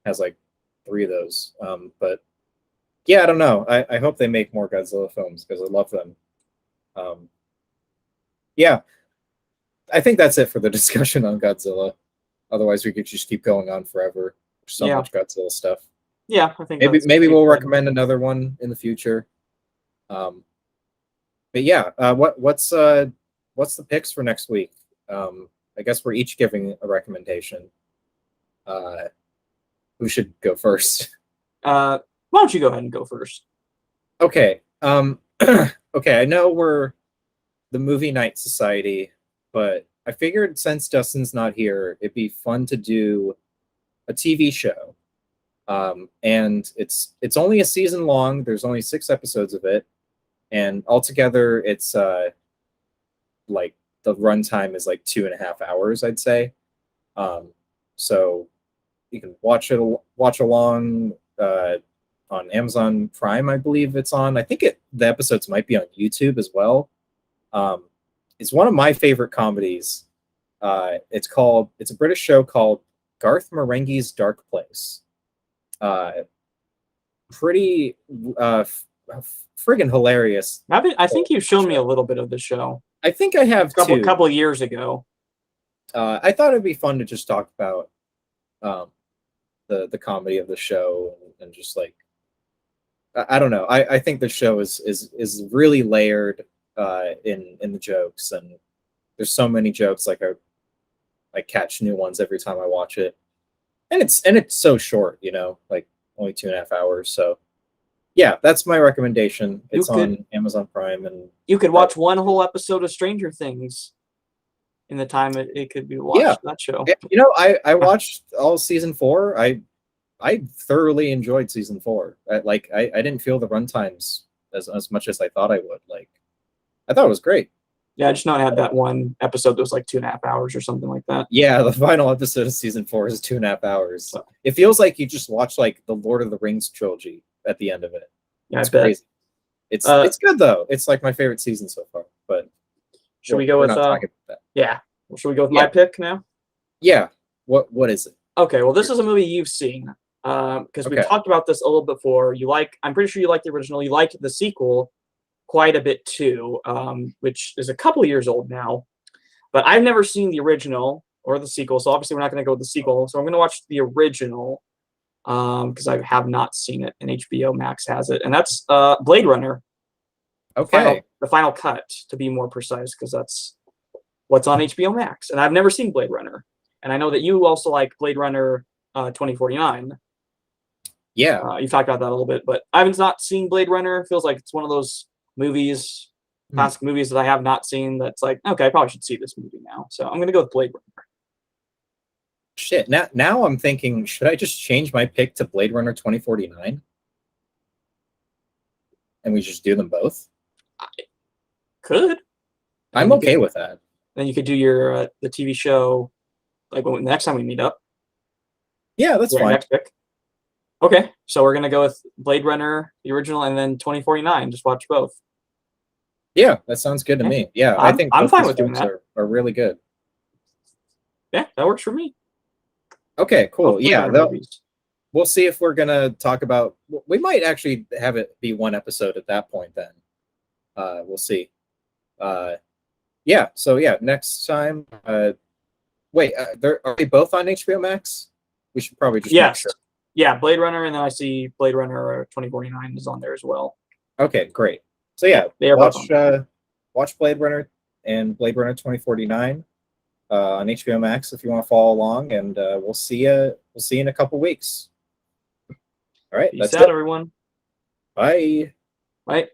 has like 3 of those. But yeah, I don't know. I hope they make more Godzilla films because I love them. Yeah, I think that's it for the discussion on Godzilla. Otherwise, we could just keep going on forever. There's so much Godzilla stuff. Yeah, I think maybe we'll recommend another one in the future. But yeah, what's the picks for next week? I guess we're each giving a recommendation. Who should go first? Why don't you go ahead and go first? Okay. Okay, I know we're the Movie Night Society, but I figured since Dustin's not here, it'd be fun to do a TV show. And it's only a season long. There's only 6 episodes of it, and altogether it's like the runtime is like 2.5 hours, I'd say. So you can watch along on Amazon Prime, I believe it's on. I think the episodes might be on YouTube as well. It's one of my favorite comedies. It's a British show called Garth Marenghi's Dark Place. Pretty friggin' hilarious. I think you've shown me a little bit of the show. I think I have a couple of years ago. I thought it'd be fun to just talk about the comedy of the show and just like I don't know. I think the show is really layered in the jokes, and there's so many jokes. Like I catch new ones every time I watch it, and it's so short, like only 2.5 hours. So yeah, that's my recommendation. It's on Amazon Prime, and you could watch one whole episode of Stranger Things in the time it could be watched. Yeah. That show. Yeah, I watched all season 4. I thoroughly enjoyed season 4. I didn't feel the runtimes as much as I thought I would. Like, I thought it was great. Yeah, I just know I had that one episode that was like 2.5 hours or something like that. Yeah, the final episode of season 4 is 2.5 hours. So it feels like you just watched like the Lord of the Rings trilogy at the end of it. Yeah, it's crazy. It's good though. It's like my favorite season so far. But should we go with yeah? Well, should we go with my pick now? Yeah. What is it? Okay, well, this is a movie you've seen because we talked about this a little before. I'm pretty sure you liked the original. You liked the sequel quite a bit too, which is a couple years old now. But I've never seen the original or the sequel, so obviously we're not going to go with the sequel. So I'm going to watch the original because I have not seen it, and HBO Max has it, and that's Blade Runner. Okay. The final cut, to be more precise, because that's what's on HBO Max, and I've never seen Blade Runner, and I know that you also like Blade Runner 2049. Yeah, you've talked about that a little bit, but I've not seen Blade Runner. It feels like it's one of those movies, classic movies that I have not seen. That's like, okay, I probably should see this movie now. So I'm gonna go with Blade Runner. Shit. Now I'm thinking, should I just change my pick to Blade Runner 2049? And we just do them both? I could. I'm okay with that. Then you could do your the TV show like the next time we meet up. Yeah, that's fine. Next pick. Okay, so we're gonna go with Blade Runner, the original, and then 2049. Just watch both. Yeah, that sounds good to me. Yeah, I think I'm fine with doing that. Are really good. Yeah, that works for me. Okay, cool. Yeah, we'll see if we're gonna talk about. We might actually have it be one episode at that point. Then we'll see. Yeah. So yeah, next time. Wait, are they both on HBO Max? We should probably just make sure. Yeah, Blade Runner, and then I see Blade Runner 2049 is on there as well. Okay, great. So yeah, they are watch Blade Runner and Blade Runner 2049 on HBO Max if you want to follow along, and we'll see you in a couple weeks. All right, peace out, everyone. Bye. Bye.